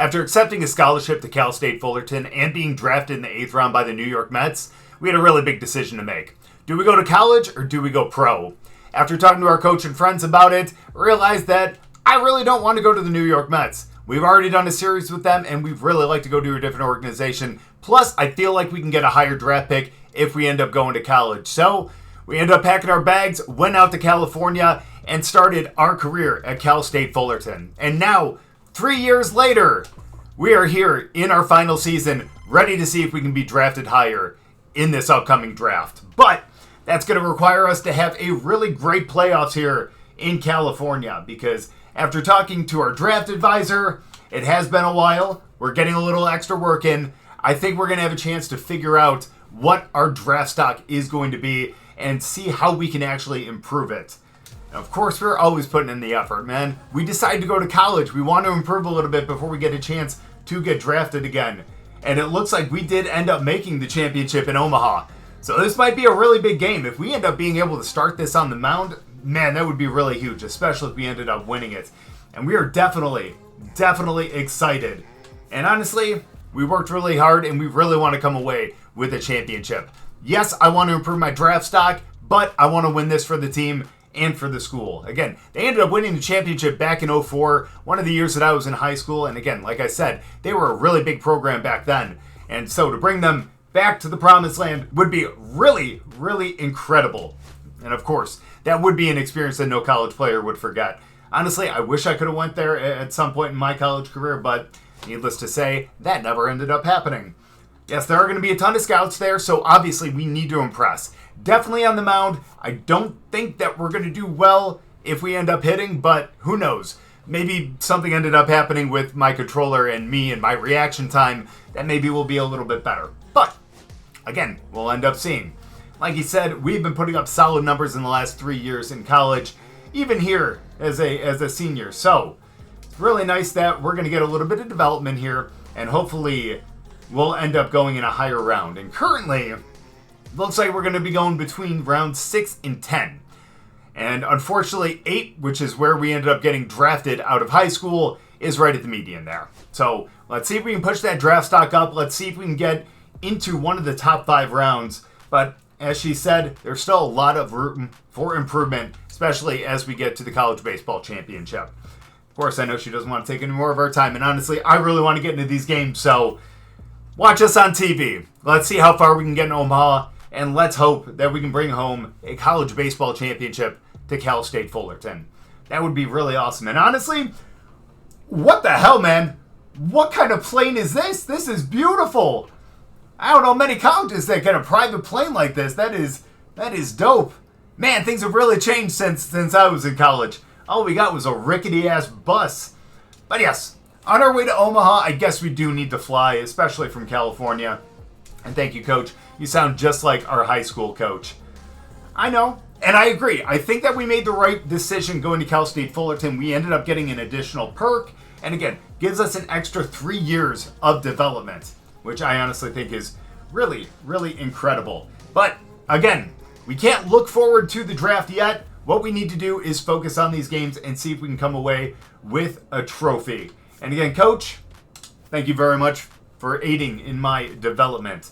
After accepting a scholarship to Cal State Fullerton and being drafted in the 8th round by the New York Mets, we had a really big decision to make. Do we go to college or do we go pro? After talking to our coach and friends about it, I realized that I really don't want to go to the New York Mets. We've already done a series with them, and we'd really like to go to a different organization. Plus, I feel like we can get a higher draft pick if we end up going to college. So, we ended up packing our bags, went out to California, and started our career at Cal State Fullerton. And now, 3 years later, we are here in our final season, ready to see if we can be drafted higher in this upcoming draft. But that's going to require us to have a really great playoffs here in California, because after talking to our draft advisor, it has been a while. We're getting a little extra work in. I think we're going to have a chance to figure out what our draft stock is going to be and see how we can actually improve it. Of course, we're always putting in the effort, man. We decided to go to college. We want to improve a little bit before we get a chance to get drafted again. And it looks like we did end up making the championship in Omaha. So this might be a really big game. If we end up being able to start this on the mound, man, that would be really huge, especially if we ended up winning it. And we are definitely excited. And honestly, we worked really hard and we really want to come away with a championship. Yes, I want to improve my draft stock, but I want to win this for the team and for the school. Again, they ended up winning the championship back in 2004, one of the years that I was in high school. And again, like I said, they were a really big program back then. And so to bring them back to the promised land would be really, really incredible. And of course, that would be an experience that no college player would forget. Honestly, I wish I could have went there at some point in my college career, but needless to say, that never ended up happening. Yes, there are going to be a ton of scouts there, so obviously we need to impress. Definitely on the mound. I don't think that we're going to do well if we end up hitting, but who knows? Maybe something ended up happening with my controller and me and my reaction time that maybe will be a little bit better. But again, we'll end up seeing. Like he said, we've been putting up solid numbers in the last 3 years in college, even here as a senior. So it's really nice that we're going to get a little bit of development here, and hopefully we'll end up going in a higher round. And currently, it looks like we're going to be going between rounds 6 and 10. And unfortunately, 8, which is where we ended up getting drafted out of high school, is right at the median there. So let's see if we can push that draft stock up. Let's see if we can get into one of the top 5 rounds. But as she said, there's still a lot of room for improvement, especially as we get to the college baseball championship. Of course, I know she doesn't want to take any more of our time, and honestly, I really want to get into these games, so watch us on TV. Let's see how far we can get in Omaha, and let's hope that we can bring home a college baseball championship to Cal State Fullerton. That would be really awesome. And honestly, what the hell, man? What kind of plane is this? This is beautiful. I don't know many colleges that get a private plane like this. That is dope. Man, things have really changed since I was in college. All we got was a rickety-ass bus. But yes, on our way to Omaha, I guess we do need to fly, especially from California. And thank you, Coach. You sound just like our high school coach. I know, and I agree. I think that we made the right decision going to Cal State Fullerton. We ended up getting an additional perk, and again, gives us an extra 3 years of development, which I honestly think is really, really incredible. But again, we can't look forward to the draft yet. What we need to do is focus on these games and see if we can come away with a trophy. And again, Coach, thank you very much for aiding in my development.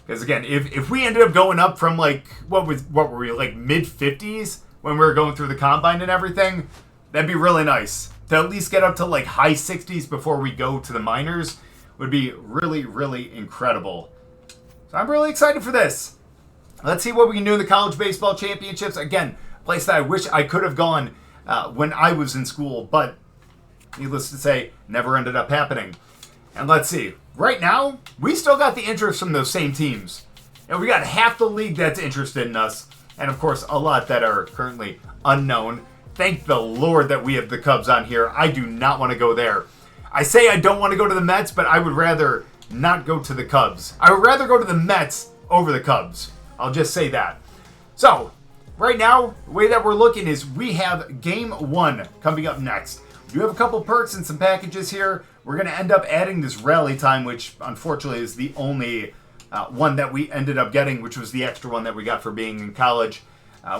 Because again, if we ended up going up from like, what were we, like mid-50s when we were going through the combine and everything, that'd be really nice. To at least get up to like high 60s before we go to the minors would be really, really incredible. So I'm really excited for this. Let's see what we can do in the college baseball championships. Again, a place that I wish I could have gone when I was in school, but needless to say, never ended up happening. And let's see. Right now, we still got the interest from those same teams. And we got half the league that's interested in us. And of course, a lot that are currently unknown. Thank the Lord that we have the Cubs on here. I do not want to go there. I say I don't want to go to the Mets, but I would rather not go to the Cubs. I would rather go to the Mets over the Cubs. I'll just say that. So, right now, the way that we're looking is we have Game 1 coming up next. We do have a couple perks and some packages here. We're going to end up adding this rally time, which unfortunately is the only one that we ended up getting, which was the extra one that we got for being in college,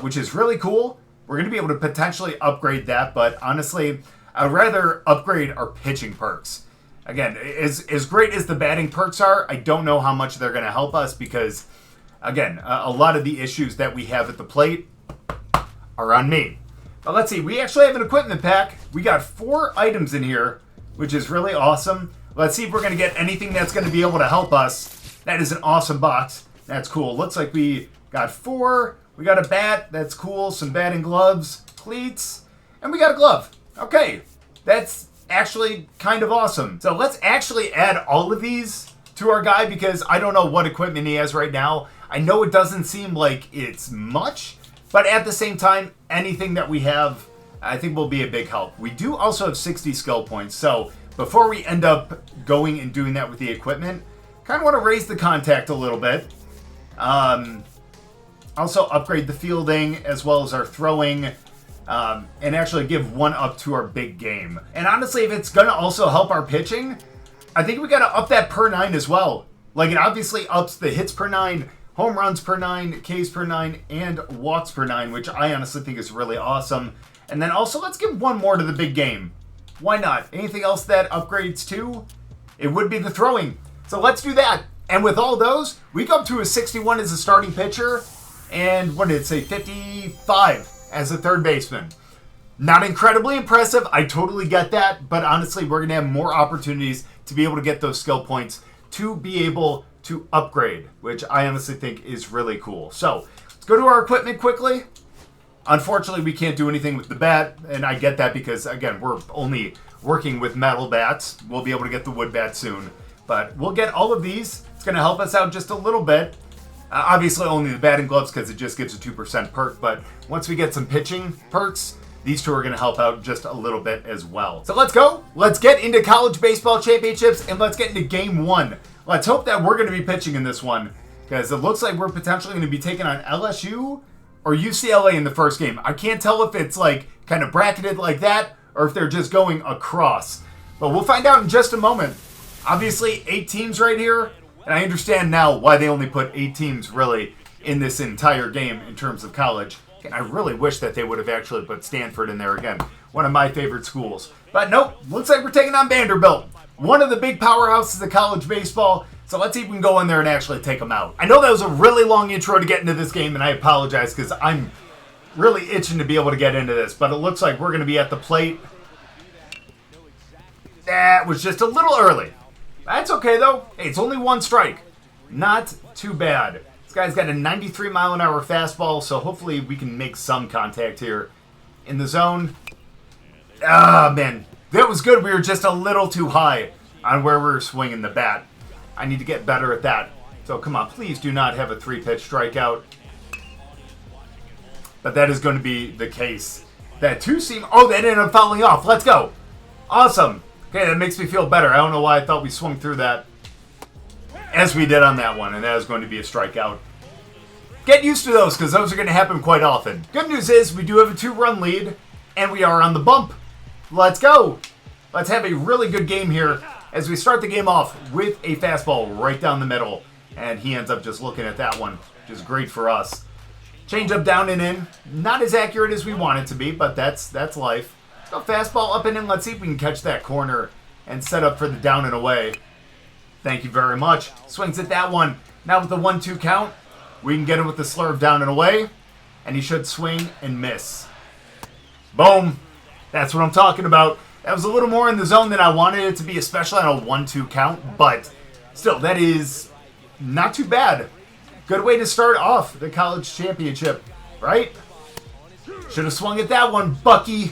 which is really cool. We're going to be able to potentially upgrade that, but honestly, I'd rather upgrade our pitching perks. Again, as great as the batting perks are, I don't know how much they're going to help us because, again, a lot of the issues that we have at the plate are on me. But let's see. We actually have an equipment pack. We got 4 items in here, which is really awesome. Let's see if we're going to get anything that's going to be able to help us. That is an awesome box. That's cool. Looks like we got 4. We got a bat. That's cool. Some batting gloves, cleats, and we got a glove. Okay. That's actually kind of awesome. So let's actually add all of these to our guy because I don't know what equipment he has right now. I know it doesn't seem like it's much, but at the same time, anything that we have, I think will be a big help. We do also have 60 skill points. So before we end up going and doing that with the equipment, kind of want to raise the contact a little bit. Also upgrade the fielding as well as our throwing. And actually give 1 up to our big game. And honestly, if it's going to also help our pitching, I think we got to up that per 9 as well. Like, it obviously ups the hits per 9, home runs per 9, Ks per 9, and walks per 9, which I honestly think is really awesome. And then also, let's give 1 more to the big game. Why not? Anything else that upgrades to? It would be the throwing. So let's do that. And with all those, we go up to a 61 as a starting pitcher. And what did it say? 55 as a third baseman. Not incredibly impressive. I totally get that. But honestly, we're going to have more opportunities to be able to get those skill points to be able to upgrade, which I honestly think is really cool. So let's go to our equipment quickly. Unfortunately, we can't do anything with the bat. And I get that because, again, we're only working with metal bats. We'll be able to get the wood bat soon. But we'll get all of these. It's going to help us out just a little bit. Obviously, only the batting gloves because it just gives a 2% perk. But once we get some pitching perks, these 2 are going to help out just a little bit as well. So let's go. Let's get into college baseball championships and let's get into game 1. Let's hope that we're going to be pitching in this one because it looks like we're potentially going to be taking on LSU or UCLA in the first game. I can't tell if it's like kind of bracketed like that or if they're just going across. But we'll find out in just a moment. Obviously, 8 teams right here. And I understand now why they only put 8 teams really in this entire game in terms of college. And I really wish that they would have actually put Stanford in there again. One of my favorite schools. But nope, looks like we're taking on Vanderbilt. One of the big powerhouses of college baseball. So let's see if we can go in there and actually take them out. I know that was a really long intro to get into this game, and I apologize because I'm really itching to be able to get into this. But it looks like we're going to be at the plate. That was just a little early. That's okay, though. Hey, it's only 1 strike. Not too bad. This guy's got a 93-mile-an-hour fastball, so hopefully we can make some contact here in the zone. Ah, man. That was good. We were just a little too high on where we were swinging the bat. I need to get better at that. So, come on. Please do not have a 3-pitch strikeout. But that is going to be the case. That 2-seam... Oh, that ended up fouling off. Let's go. Awesome. Okay, that makes me feel better. I don't know why I thought we swung through that as we did on that one, and that is going to be a strikeout. Get used to those, because those are going to happen quite often. Good news is we do have a 2-run lead, and we are on the bump. Let's go. Let's have a really good game here as we start the game off with a fastball right down the middle, and he ends up just looking at that one, which is great for us. Change up down and in. Not as accurate as we want it to be, but that's life. So fastball up and in. Let's see if we can catch that corner and set up for the down and away. Thank you very much. Swings at that one. Now with the 1-2 count, we can get him with the slurve down and away. And he should swing and miss. Boom. That's what I'm talking about. That was a little more in the zone than I wanted it to be, especially on a 1-2 count. But still, that is not too bad. Good way to start off the college championship, right? Should have swung at that one, Bucky.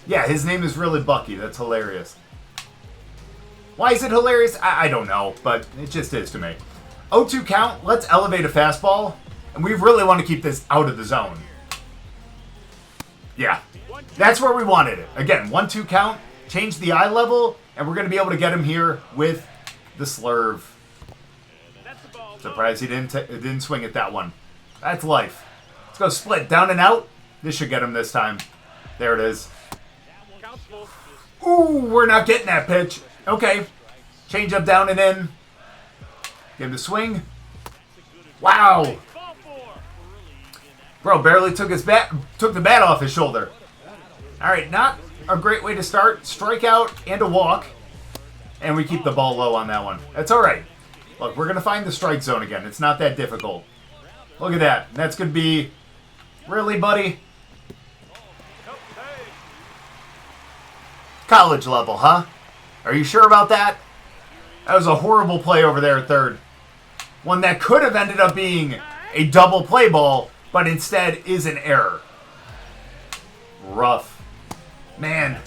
Yeah, his name is really Bucky. That's hilarious. Why is it hilarious? I don't know, but it just is to me. 0-2 count. Let's elevate a fastball. And we really want to keep this out of the zone. Yeah, that's where we wanted it. Again, 1-2 count. Change the eye level. And we're going to be able to get him here with the slurve. Surprised he didn't swing at that one. That's life. Let's go split. Down and out. This should get him this time. There it is. Ooh, we're not getting that pitch. Okay. Change up down and in. Give him the swing. Wow. Bro barely took the bat off his shoulder. All right, not a great way to start. Strikeout and a walk. And we keep the ball low on that one. That's all right. Look, we're going to find the strike zone again. It's not that difficult. Look at that. That's going to be... Really, buddy? College level, huh? Are you sure about that? That was a horrible play over there at third. One that could have ended up being a double play ball, but instead is an error. Rough. Man.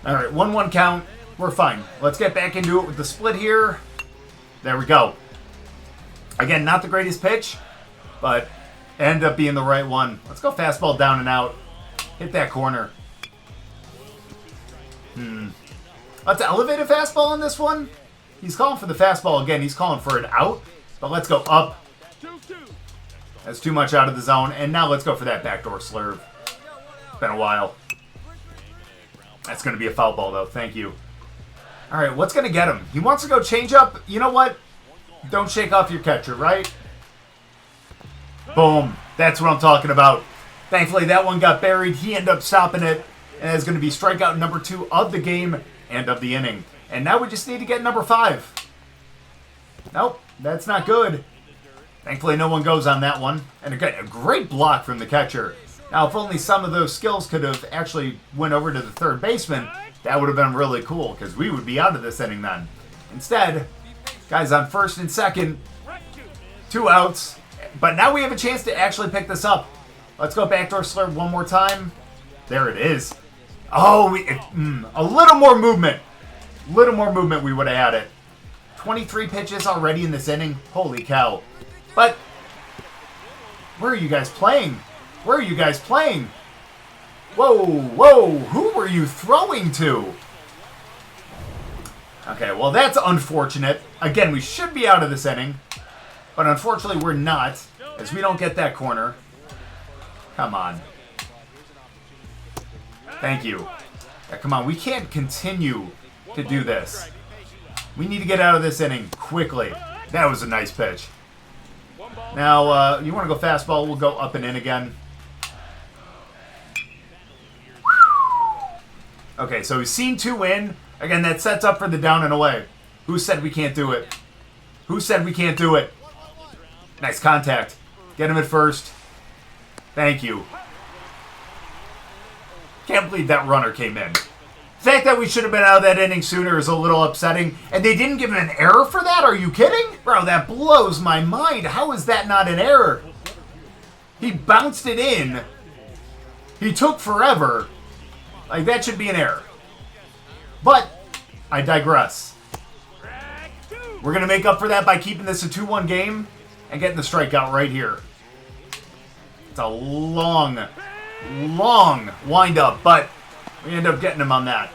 All right, 1-1 count. We're fine. Let's get back into it with the split here. There we go. Again, not the greatest pitch, but ended up being the right one. Let's go fastball down and out. Hit that corner. Let's elevate a fastball on this one. He's calling for the fastball again. He's calling for it out, but let's go up. That's too much out of the zone. And now let's go for that backdoor slurve. It's been a while. That's going to be a foul ball, though. Thank you. All right, what's going to get him? He wants to go change up. You know what? Don't shake off your catcher, right? Boom. That's what I'm talking about. Thankfully, that one got buried. He ended up stopping it. And it's going to be strikeout number 2 of the game and of the inning. And now we just need to get number 5. Nope, that's not good. Thankfully, no one goes on that one. And again, a great block from the catcher. Now, if only some of those skills could have actually went over to the third baseman, that would have been really cool, because we would be out of this inning then. Instead, guys on first and second, 2 outs. But now we have a chance to actually pick this up. Let's go backdoor slurve one more time. There it is. Oh, a little more movement. Little more movement, we would have had it. 23 pitches already in this inning. Holy cow. But, where are you guys playing? Where are you guys playing? Whoa, whoa, who were you throwing to? Okay, well, that's unfortunate. Again, we should be out of this inning. But unfortunately, we're not, as we don't get that corner. Come on. Thank you. Yeah, come on, we can't continue to do this. We need to get out of this inning quickly. That was a nice pitch. Now, you want to go fastball, we'll go up and in again. Okay, so he's seen 2 in. Again, that sets up for the down and away. Who said we can't do it? Who said we can't do it? Nice contact. Get him at first. Thank you. Can't believe that runner came in. The fact that we should have been out of that inning sooner is a little upsetting. And they didn't give him an error for that? Are you kidding? Bro, that blows my mind. How is that not an error? He bounced it in. He took forever. Like, that should be an error. But, I digress. We're going to make up for that by keeping this a 2-1 game and getting the strikeout right here. It's a long wind up, but we end up getting him on that.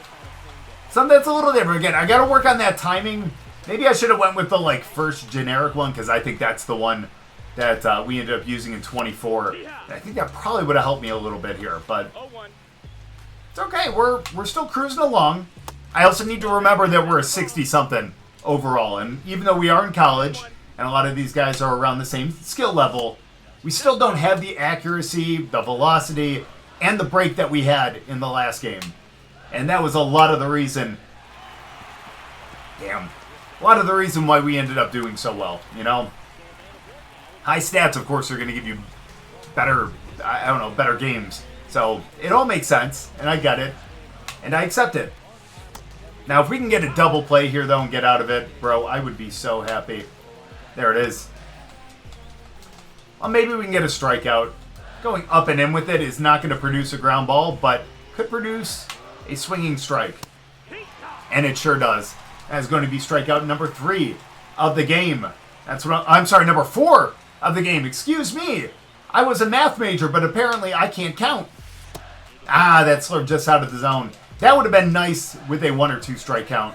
Something that's a little different. Again, I got to work on that timing. Maybe I should have went with the first generic one, because I think that's the one that we ended up using in 24. I think that probably would have helped me a little bit here, but it's okay. We're still cruising along. I also need to remember that we're a 60-something overall, and even though we are in college, and a lot of these guys are around the same skill level, we still don't have the accuracy, the velocity, and the break that we had in the last game. And that was a lot of the reason... Damn. A lot of the reason why we ended up doing so well, you know? High stats, of course, are going to give you better, better games. So, it all makes sense, and I get it, and I accept it. Now, if we can get a double play here, though, and get out of it, bro, I would be so happy. There it is. Well, maybe we can get a strikeout. Going up and in with it is not going to produce a ground ball, but could produce a swinging strike. And it sure does. That's going to be strikeout number 3 of the game. That's what I'm sorry, number 4 of the game. Excuse me. I was a math major, but apparently I can't count. Ah, that slurved just out of the zone. That would have been nice with a 1 or 2 strike count.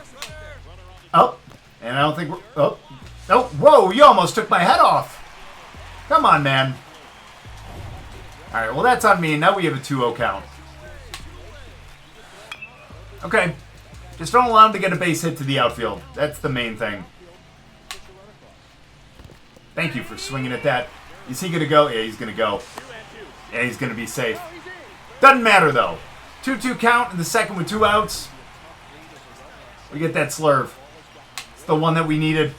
Oh, and I don't think we're... Oh, whoa, you almost took my head off. Come on, man. All right, well, that's on me. Now we have a 2-0 count. Okay. Just don't allow him to get a base hit to the outfield. That's the main thing. Thank you for swinging at that. Is he going to go? Yeah, he's going to go. Yeah, he's going to be safe. Doesn't matter, though. 2-2 count in the second with 2 outs. We get that slurve. It's the one that we needed.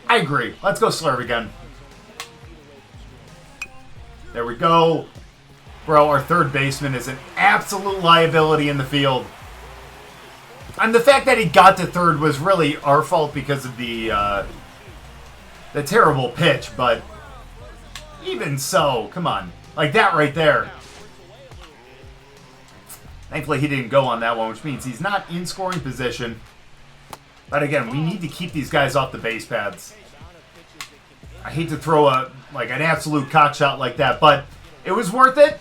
I agree. Let's go slurve again. There we go. Bro, our third baseman is an absolute liability in the field. And the fact that he got to third was really our fault because of the terrible pitch, but even so, come on. Like that right there. Thankfully, he didn't go on that one, which means he's not in scoring position. But again, we need to keep these guys off the base paths. I hate to throw an absolute cock shot like that, but it was worth it.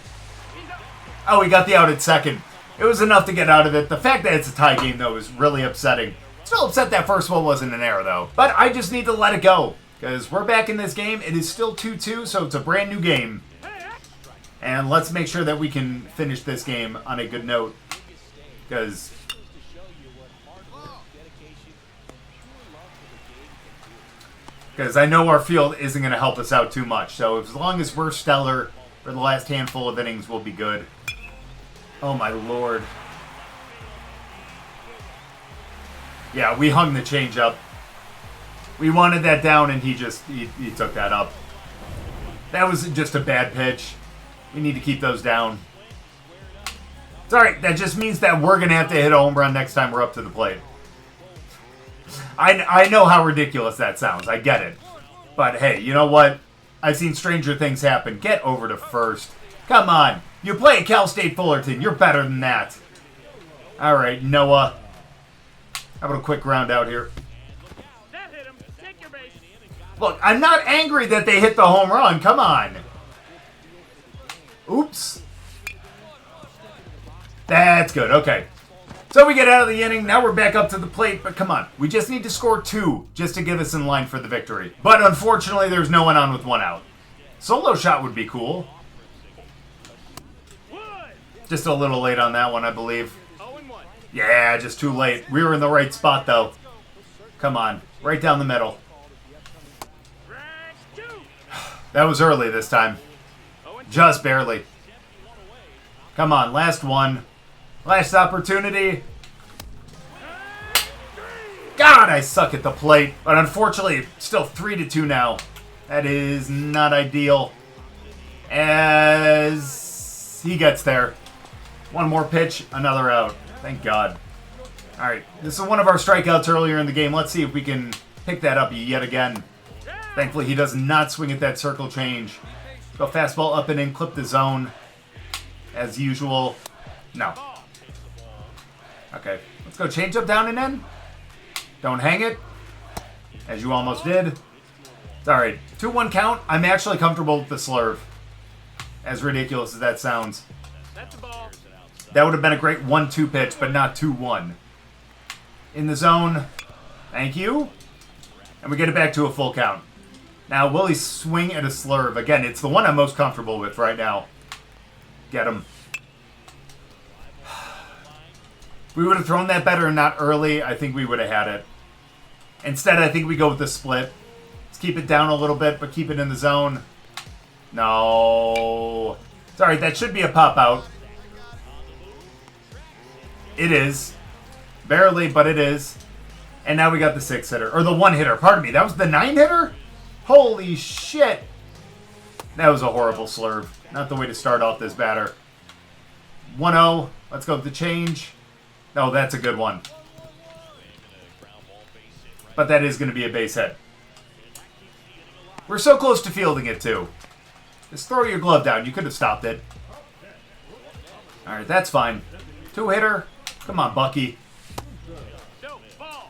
Oh, he got the out at second. It was enough to get out of it. The fact that it's a tie game, though, is really upsetting. Still upset that first one wasn't an error, though. But I just need to let it go, because we're back in this game. It is still 2-2, so it's a brand new game. And let's make sure that we can finish this game on a good note, because I know our field isn't going to help us out too much. So as long as we're stellar for the last handful of innings, we'll be good. Oh, my Lord. Yeah, we hung the changeup. We wanted that down, and he took that up. That was just a bad pitch. We need to keep those down. It's all right. That just means that we're going to have to hit a home run next time we're up to the plate. I know how ridiculous that sounds. I get it. But, hey, you know what? I've seen stranger things happen. Get over to first. Come on. You play at Cal State Fullerton. You're better than that. All right, Noah. How about a quick ground out here? Look, I'm not angry that they hit the home run. Come on. Oops. That's good. Okay. So we get out of the inning. Now we're back up to the plate. But come on. We just need to score 2 just to give us in line for the victory. But unfortunately, there's no one on with 1 out. Solo shot would be cool. Just a little late on that one, I believe. Yeah, just too late. We were in the right spot, though. Come on. Right down the middle. That was early this time. Just barely. Come on, last one. Last opportunity. God, I suck at the plate. But unfortunately, still 3-2 now. That is not ideal. As he gets there. One more pitch, another out. Thank God. All right, this is one of our strikeouts earlier in the game. Let's see if we can pick that up yet again. Thankfully, he does not swing at that circle change. Go fastball up and in, clip the zone. As usual. No. Okay, let's go change up down and in. Don't hang it. As you almost did. It's all right. 2-1 count. I'm actually comfortable with the slurve. As ridiculous as that sounds. That would have been a great 1-2 pitch, but not 2-1. In the zone. Thank you. And we get it back to a full count. Now, will he swing at a slurve? Again, it's the one I'm most comfortable with right now. Get him. If we would have thrown that better and not early, I think we would have had it. Instead, I think we go with the split. Let's keep it down a little bit, but keep it in the zone. No. It's all right. That should be a pop-out. It is. Barely, but it is. And now we got the 6-hitter. Or the 1-hitter. Pardon me. That was the 9-hitter? Holy shit. That was a horrible slurve. Not the way to start off this batter. 1-0. Let's go with the change. No, that's a good one. But that is going to be a base hit. We're so close to fielding it, too. Just throw your glove down. You could have stopped it. All right, that's fine. 2-hitter. Come on, Bucky.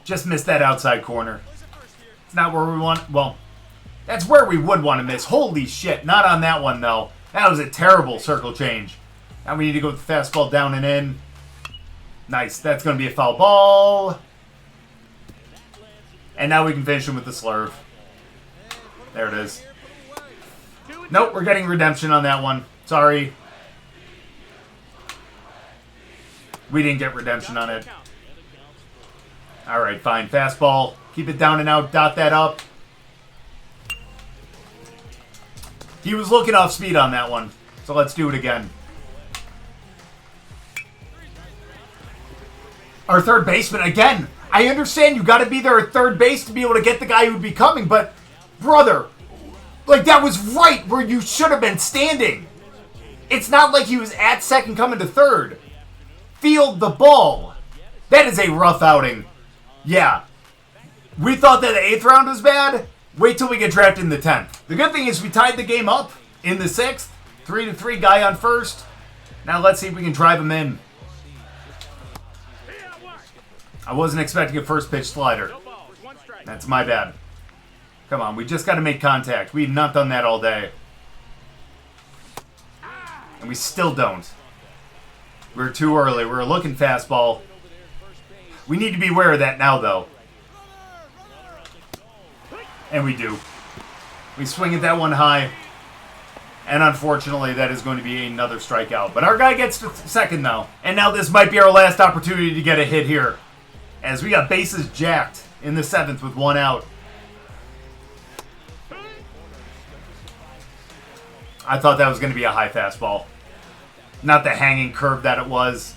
Just missed that outside corner. It's not where we want... Well, that's where we would want to miss. Holy shit. Not on that one, though. That was a terrible circle change. Now we need to go with the fastball down and in. Nice. That's going to be a foul ball. And now we can finish him with the slurve. There it is. Nope, we're getting redemption on that one. Sorry. We didn't get redemption on it. All right, fine. Fastball. Keep it down and out. Dot that up. He was looking off speed on that one. So let's do it again. Our third baseman, again, I understand you got to be there at third base to be able to get the guy who'd be coming, but, brother, like, that was right where you should have been standing. It's not like he was at second coming to third. Field the ball. That is a rough outing. Yeah. We thought that the 8th round was bad. Wait till we get drafted in the 10th. The good thing is we tied the game up in the 6th. 3-3, guy on first. Now let's see if we can drive him in. I wasn't expecting a first pitch slider. That's my bad. Come on, we just got to make contact. We've not done that all day. And we still don't. We're too early. We're looking fastball. We need to be aware of that now, though. And we do. We swing at that one high. And unfortunately, that is going to be another strikeout. But our guy gets to second, though. And now this might be our last opportunity to get a hit here, as we got bases jacked in the 7th with 1 out. I thought that was going to be a high fastball. Not the hanging curve that it was.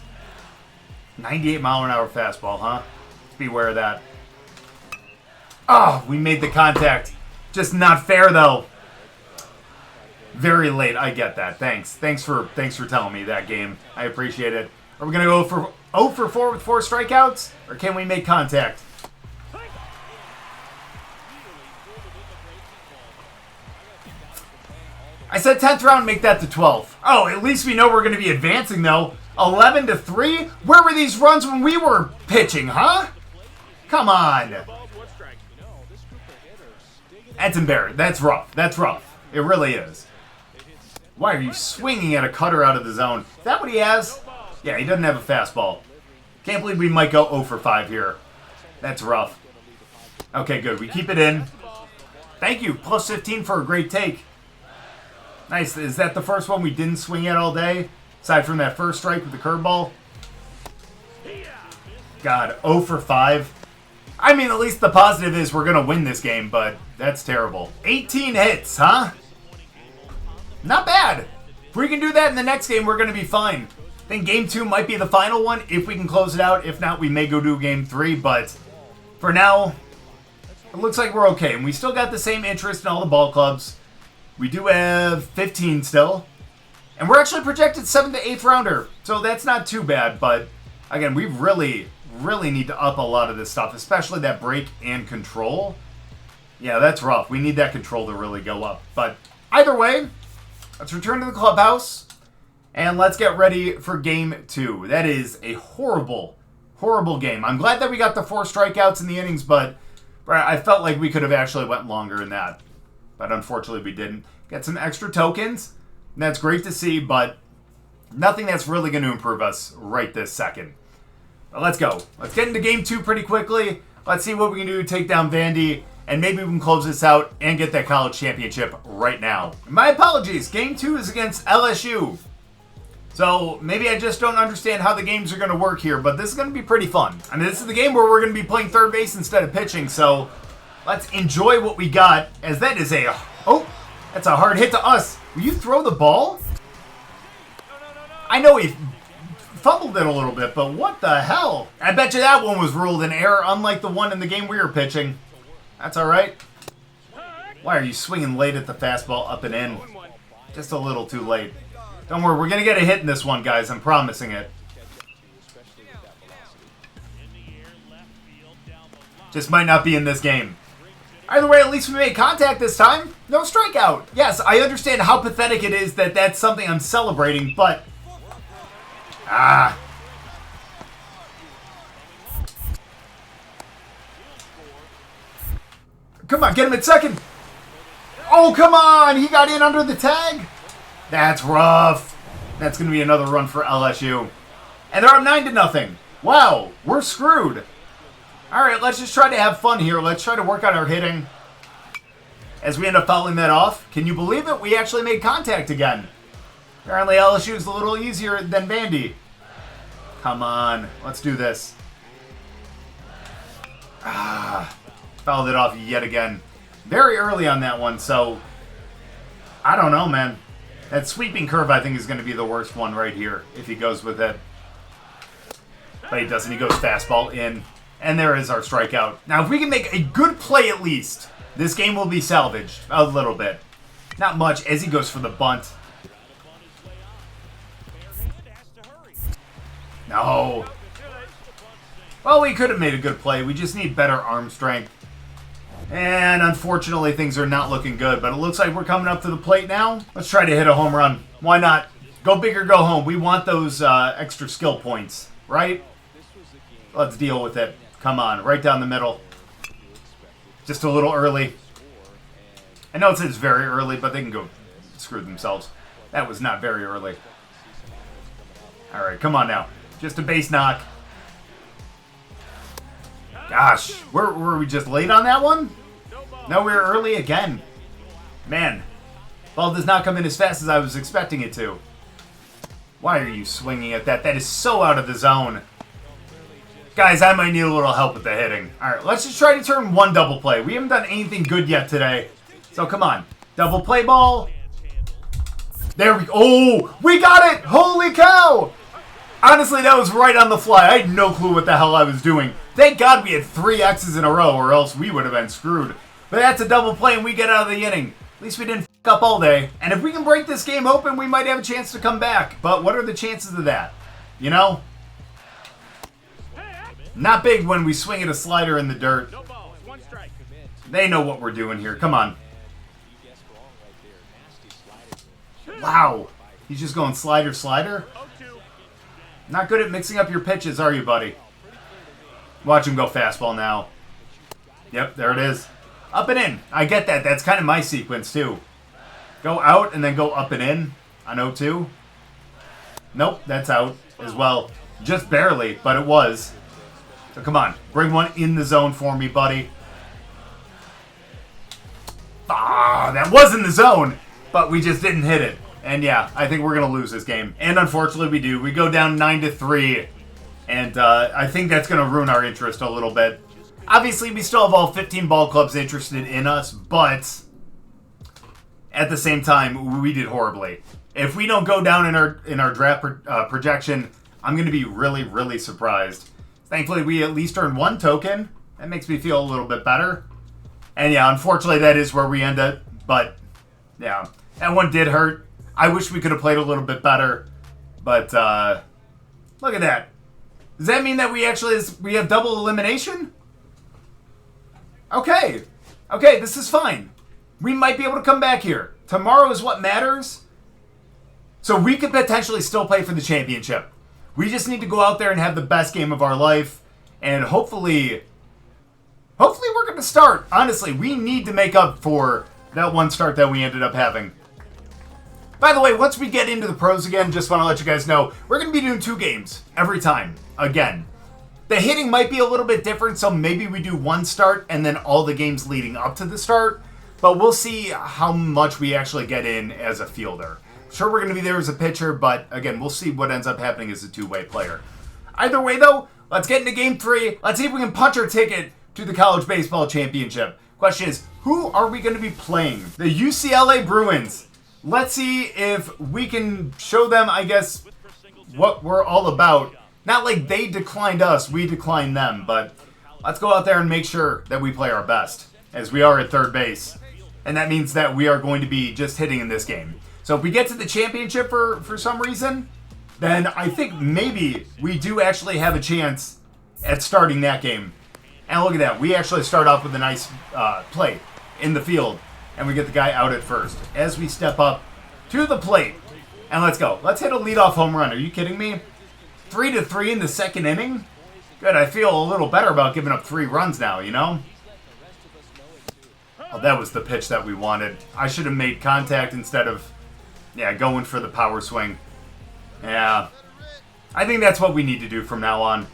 98-mile-an-hour fastball, huh? Let's be aware of that. Oh, we made the contact. Just not fair, though. Very late. I get that. Thanks. Thanks for telling me that, game. I appreciate it. Are we going to go for 0 for 4 with 4 strikeouts? Or can we make contact? I said 10th round, make that the 12th. Oh, at least we know we're going to be advancing, though. 11-3? Where were these runs when we were pitching, huh? Come on. That's embarrassing. That's rough. That's rough. It really is. Why are you swinging at a cutter out of the zone? Is that what he has? Yeah, he doesn't have a fastball. Can't believe we might go 0 for 5 here. That's rough. Okay, good. We keep it in. Thank you. Plus 15 for a great take. Nice. Is that the first one we didn't swing at all day? Aside from that first strike with the curveball? God, 0 for 5. I mean, at least the positive is we're going to win this game, but that's terrible. 18 hits, huh? Not bad. If we can do that in the next game, we're going to be fine. I think Game 2 might be the final one if we can close it out. If not, we may go do Game 3, but for now, it looks like we're okay. And we still got the same interest in all the ball clubs. We do have 15 still. And we're actually projected 7th to 8th rounder. So that's not too bad. But again, we really need to up a lot of this stuff, especially that break and control. Yeah, that's rough. We need that control to really go up. But either way, let's return to the clubhouse. And let's get ready for Game 2. That is a horrible game. I'm glad that we got the 4 strikeouts in the innings, but I felt like we could have actually went longer than that. But unfortunately, we didn't. Get some extra tokens. And that's great to see, but nothing that's really going to improve us right this second. But let's go. Let's get into Game 2 pretty quickly. Let's see what we can do to take down Vandy. And maybe we can close this out and get that college championship right now. My apologies. Game 2 is against LSU. So maybe I just don't understand how the games are going to work here, but this is going to be pretty fun. I mean, this is the game where we're going to be playing third base instead of pitching, so let's enjoy what we got, as that is a... Oh, that's a hard hit to us. Will you throw the ball? I know he fumbled it a little bit, but what the hell? I bet you that one was ruled an error, unlike the one in the game we were pitching. That's all right. Why are you swinging late at the fastball up and in? Just a little too late. Don't worry, we're going to get a hit in this one, guys. I'm promising it. Just might not be in this game. Either way, at least we made contact this time. No strikeout. Yes, I understand how pathetic it is that that's something I'm celebrating, but... Come on, get him at second. Oh, come on. He got in under the tag. That's rough. That's going to be another run for LSU. And they're up 9-0. Wow, we're screwed. All right, let's just try to have fun here. Let's try to work on our hitting as we end up fouling that off. Can you believe it? We actually made contact again. Apparently LSU is a little easier than Bandit. Come on, let's do this. Fouled it off yet again. Very early on that one, so I don't know, man. That sweeping curve, I think, is going to be the worst one right here if he goes with it. But he doesn't. He goes fastball in. And there is our strikeout. Now, if we can make a good play at least, this game will be salvaged a little bit. Not much as he goes for the bunt. No. Well, we could have made a good play. We just need better arm strength. And unfortunately, things are not looking good. But it looks like we're coming up to the plate now. Let's try to hit a home run. Why not? Go big or go home. We want those extra skill points, right? Let's deal with it. Come on, right down the middle. Just a little early. I know it says very early, but they can go screw themselves. That was not very early. All right, come on now. Just a base knock. Gosh, were we just late on that one? No, we were early again. Man, ball does not come in as fast as I was expecting it to. Why are you swinging at that? That is so out of the zone. Guys, I might need a little help with the hitting. All right, let's just try to turn one double play. We haven't done anything good yet today. So come on. Double play ball. There we go. Oh, we got it. Holy cow. Honestly, that was right on the fly. I had no clue what the hell I was doing. Thank God we had 3 X's in a row or else we would have been screwed. But that's a double play and we get out of the inning. At least we didn't f*** up all day. And if we can break this game open, we might have a chance to come back. But what are the chances of that? You know? Not big when we swing at a slider in the dirt. They know what we're doing here. Come on. Wow. He's just going slider, slider. Not good at mixing up your pitches, are you, buddy? Watch him go fastball now. Yep, there it is. Up and in. I get that. That's kind of my sequence, too. Go out and then go up and in on 0-2. Nope, that's out as well. Just barely, but it was. So come on, bring one in the zone for me, buddy. Ah, that was in the zone, but we just didn't hit it. And yeah, I think we're going to lose this game. And unfortunately we do. We go down 9-3. And I think that's going to ruin our interest a little bit. Obviously, we still have all 15 ball clubs interested in us, but at the same time, we did horribly. If we don't go down in our draft projection, I'm going to be really, really surprised. Thankfully, we at least earned 1 token. That makes me feel a little bit better. And yeah, unfortunately, that is where we end up. But yeah, that one did hurt. I wish we could have played a little bit better. But look at that. Does that mean that we have double elimination? Okay. Okay, this is fine. We might be able to come back here. Tomorrow is what matters. So we could potentially still play for the championship. We just need to go out there and have the best game of our life. And hopefully we're going to start. Honestly, we need to make up for that one start that we ended up having. By the way, once we get into the pros again, just want to let you guys know, we're going to be doing 2 games every time. Again. The hitting might be a little bit different, so maybe we do 1 start and then all the games leading up to the start. But we'll see how much we actually get in as a fielder. Sure, we're going to be there as a pitcher, but again, we'll see what ends up happening as a 2-way player. Either way, though, let's get into Game 3. Let's see if we can punch our ticket to the College Baseball Championship. Question is, who are we going to be playing? The UCLA Bruins. Let's see if we can show them, I guess, what we're all about. Not like they declined us, we declined them, but let's go out there and make sure that we play our best, as we are at third base. And that means that we are going to be just hitting in this game. So if we get to the championship for some reason, then I think maybe we do actually have a chance at starting that game. And look at that, we actually start off with a nice play in the field, and we get the guy out at first. As we step up to the plate, and let's go. Let's hit a leadoff home run. Are you kidding me? 3-3 in the second inning? Good, I feel a little better about giving up 3 runs now, you know? Oh, that was the pitch that we wanted. I should have made contact instead of, going for the power swing. Yeah. I think that's what we need to do from now on.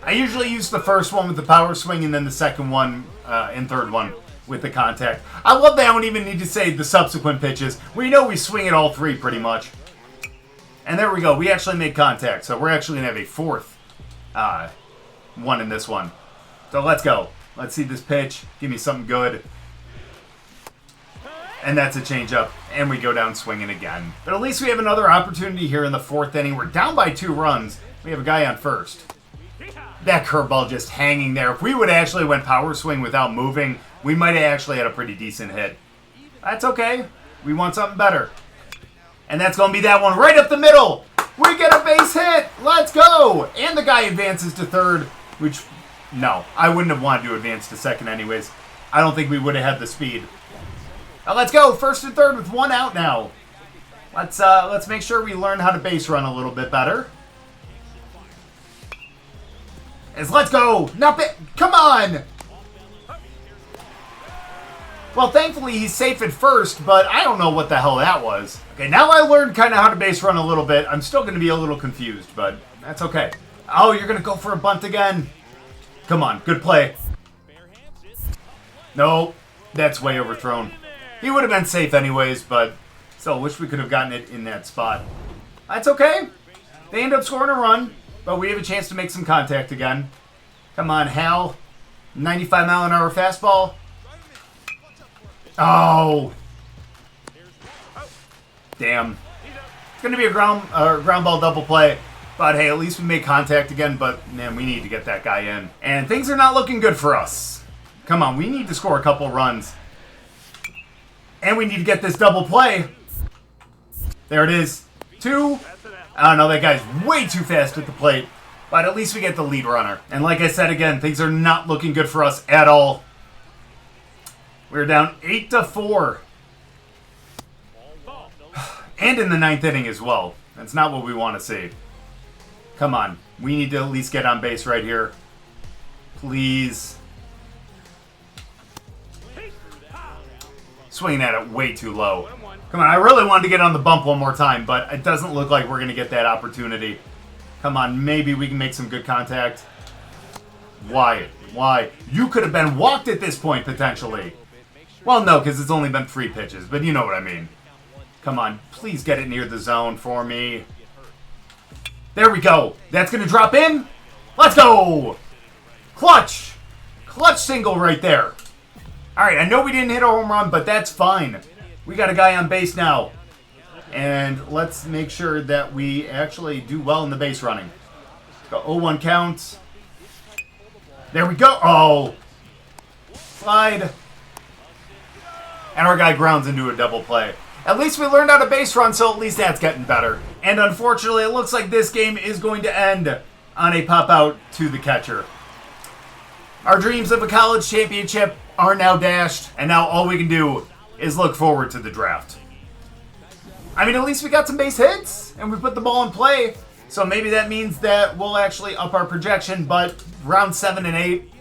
I usually use the first one with the power swing and then the second one and third one with the contact. I love that I don't even need to say the subsequent pitches. We know we swing at all 3 pretty much. And there we go. We actually made contact. So we're actually going to have a 4th one in this one. So let's go. Let's see this pitch. Give me something good. And that's a changeup. And we go down swinging again. But at least we have another opportunity here in the 4th inning. We're down by 2 runs. We have a guy on first. That curveball just hanging there. If we would actually went power swing without moving, we might have actually had a pretty decent hit. That's okay. We want something better. And that's going to be that one right up the middle. We get a base hit. Let's go. And the guy advances to third, which, no, I wouldn't have wanted to advance to second anyways. I don't think we would have had the speed. Now let's go. First and third with one out now. Let's make sure we learn how to base run a little bit better. Let's go. Come on. Well, thankfully he's safe at first, but I don't know what the hell that was. Okay, now I learned kind of how to base run a little bit. I'm still going to be a little confused, but that's okay. Oh, you're going to go for a bunt again. Come on, good play. No, that's way overthrown. He would have been safe anyways, but still wish we could have gotten it in that spot. That's okay. They end up scoring a run, but we have a chance to make some contact again. Come on, Hal. 95-mile-an-hour fastball. Oh. Damn. It's going to be a ground ball double play. But hey, at least we made contact again. But man, we need to get that guy in. And things are not looking good for us. Come on, we need to score a couple runs. And we need to get this double play. There it is. 2. I don't know, that guy's way too fast at the plate. But at least we get the lead runner. And like I said again, things are not looking good for us at all. We're down 8-4. And in the 9th inning as well. That's not what we want to see. Come on. We need to at least get on base right here. Please. Swinging at it way too low. Come on, I really wanted to get on the bump one more time, but it doesn't look like we're going to get that opportunity. Come on, maybe we can make some good contact. Why? You could have been walked at this point, potentially. Well, no, because it's only been 3 pitches, but you know what I mean. Come on, please get it near the zone for me. There we go. That's going to drop in. Let's go. Clutch. Clutch single right there. All right, I know we didn't hit a home run, but that's fine. We got a guy on base now. And let's make sure that we actually do well in the base running. Go 0-1 count. There we go. Oh. Slide. And our guy grounds into a double play. At least we learned how to base run, so at least that's getting better. And unfortunately, it looks like this game is going to end on a pop out to the catcher. Our dreams of a college championship are now dashed, and now all we can do is look forward to the draft. I mean, at least we got some base hits, and we put the ball in play, so maybe that means that we'll actually up our projection, but round 7 and 8,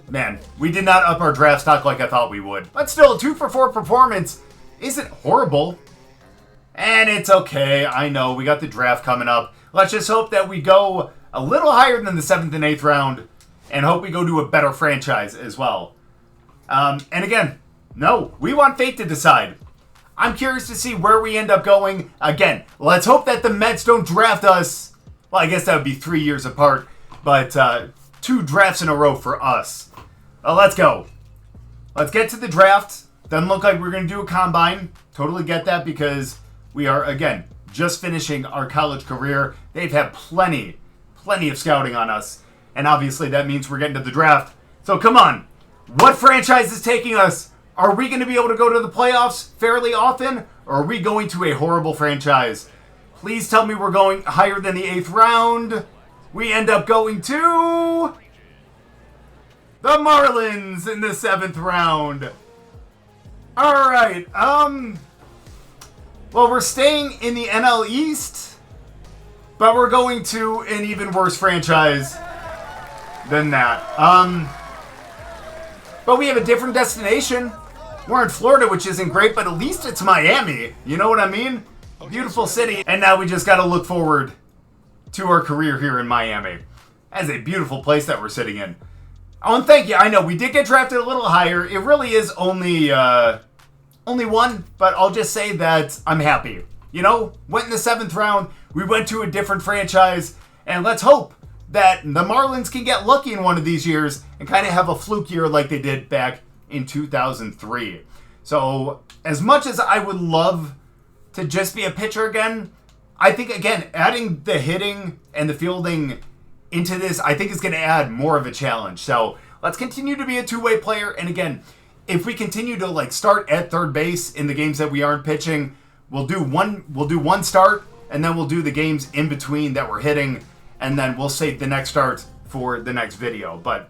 man, we did not up our draft stock like I thought we would. But still, a 2-for-4 performance isn't horrible. And it's okay, I know, we got the draft coming up. Let's just hope that we go a little higher than the 7th and 8th round, and hope we go to a better franchise as well. And again, no, we want fate to decide. I'm curious to see where we end up going. Again, let's hope that the Mets don't draft us. Well, I guess that would be 3 years apart, but 2 drafts in a row for us. Let's go. Let's get to the draft. Doesn't look like we're going to do a combine. Totally get that because we are, again, just finishing our college career. They've had plenty of scouting on us. And obviously that means we're getting to the draft. So come on. What franchise is taking us? Are we going to be able to go to the playoffs fairly often? Or are we going to a horrible franchise? Please tell me we're going higher than the 8th round. We end up going to the Marlins in the 7th round. All right. Well, we're staying in the NL East, but we're going to an even worse franchise than that. But we have a different destination. We're in Florida, which isn't great, but at least it's Miami. You know what I mean? Beautiful city. And now we just got to look forward to our career here in Miami. That's a beautiful place that we're sitting in. Oh, and thank you. I know we did get drafted a little higher. It really is only one, but I'll just say that I'm happy. You know, went in the 7th round. We went to a different franchise, and let's hope that the Marlins can get lucky in one of these years and kind of have a fluke year like they did back in 2003. So as much as I would love to just be a pitcher again, I think, again, adding the hitting and the fielding into this, I think, is going to add more of a challenge. So let's continue to be a two-way player. And again, if we continue to like start at third base in the games that we aren't pitching, we'll do one start, and then we'll do the games in between that we're hitting, and then we'll save the next start for the next video. But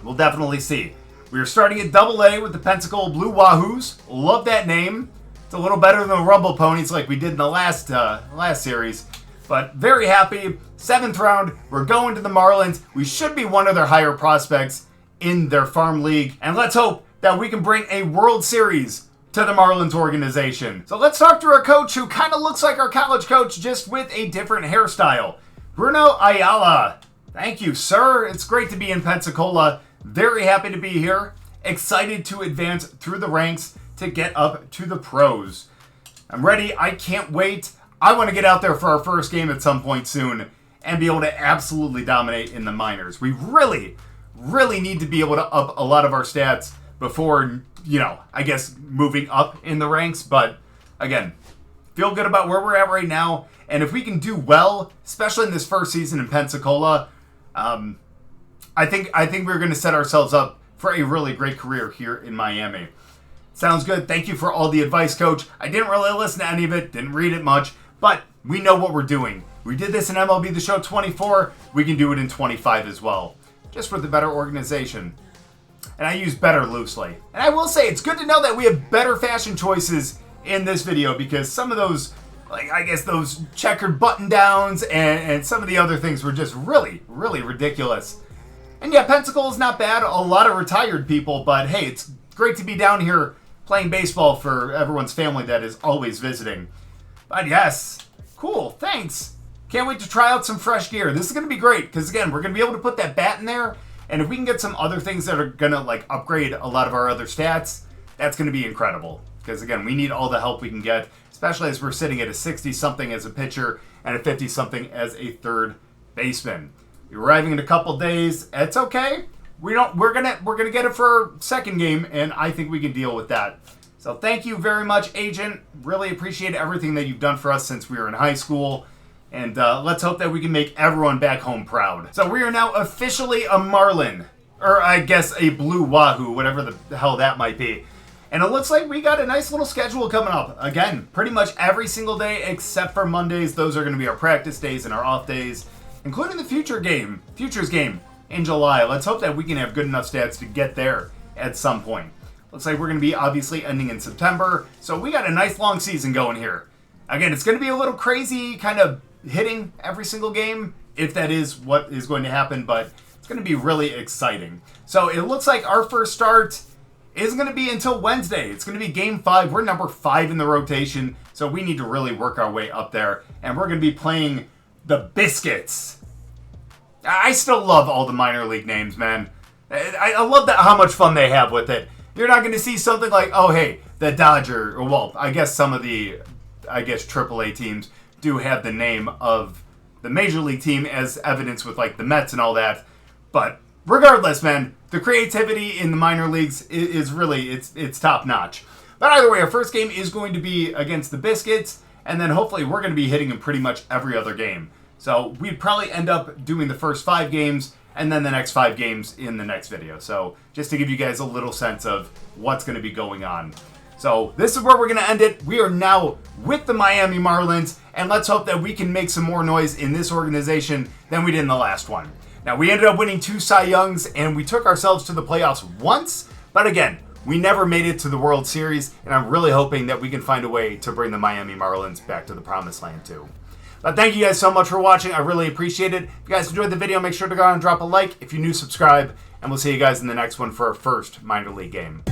we'll definitely see. We are starting at AA with the Pensacola Blue Wahoos. Love that name. It's a little better than the Rumble Ponies like we did in the last series. But very happy. 7th round, we're going to the Marlins. We should be one of their higher prospects in their farm league. And let's hope that we can bring a World Series to the Marlins organization. So let's talk to our coach, who kind of looks like our college coach, just with a different hairstyle. Bruno Ayala. Thank you, sir. It's great to be in Pensacola. Very happy to be here. Excited to advance through the ranks to get up to the pros. I'm ready. I can't wait. I want to get out there for our first game at some point soon and be able to absolutely dominate in the minors. We really, really need to be able to up a lot of our stats before, I guess moving up in the ranks. But again, feel good about where we're at right now. And if we can do well, especially in this first season in Pensacola, I think we're going to set ourselves up for a really great career here in Miami. Sounds good. Thank you for all the advice, Coach. I didn't really listen to any of it, didn't read it much, but we know what we're doing. We did this in MLB The Show 24. We can do it in 25 as well, just for the better organization. And I use better loosely. And I will say, it's good to know that we have better fashion choices in this video, because some of those, those checkered button downs and some of the other things were just really, really ridiculous. And yeah, Pensacola's not bad. A lot of retired people, but hey, it's great to be down here playing baseball for everyone's family that is always visiting. But yes, cool, thanks. Can't wait to try out some fresh gear. This is going to be great, because again, we're going to be able to put that bat in there, and if we can get some other things that are going to upgrade a lot of our other stats, that's going to be incredible. Because again, we need all the help we can get, especially as we're sitting at a 60-something as a pitcher and a 50-something as a third baseman. We're arriving in a couple days. It's okay. We're gonna get it for our second game, and I think we can deal with that. So thank you very much, Agent. Really appreciate everything that you've done for us since we were in high school. And let's hope that we can make everyone back home proud. So we are now officially a Marlin, or I guess a Blue Wahoo, whatever the hell that might be. And it looks like we got a nice little schedule coming up. Again, pretty much every single day except for Mondays. Those are going to be our practice days and our off days, including the futures game in July. Let's hope that we can have good enough stats to get there at some point. Looks like we're going to be obviously ending in September, so we got a nice long season going here. Again, it's going to be a little crazy kind of hitting every single game, if that is what is going to happen, but it's going to be really exciting. So it looks like our first start isn't going to be until Wednesday. It's going to be Game 5. We're number 5 in the rotation, so we need to really work our way up there, and we're going to be playing the Biscuits. I still love all the minor league names, man. I love how much fun they have with it. You're not going to see something like, oh, hey, the Dodger, or well, I guess some of the, AAA teams do have the name of the major league team as evidence with, the Mets and all that. But regardless, man, the creativity in the minor leagues is really, it's top-notch. But either way, our first game is going to be against the Biscuits, and then hopefully we're going to be hitting in pretty much every other game. So we'd probably end up doing the first 5 games and then the next 5 games in the next video. So just to give you guys a little sense of what's going to be going on. So this is where we're going to end it. We are now with the Miami Marlins, and let's hope that we can make some more noise in this organization than we did in the last one. Now, we ended up winning 2 Cy Youngs, and we took ourselves to the playoffs once, but again, we never made it to the World Series, and I'm really hoping that we can find a way to bring the Miami Marlins back to the promised land too. But thank you guys so much for watching. I really appreciate it. If you guys enjoyed the video, make sure to go out and drop a like. If you're new, subscribe. And we'll see you guys in the next one for our first minor league game.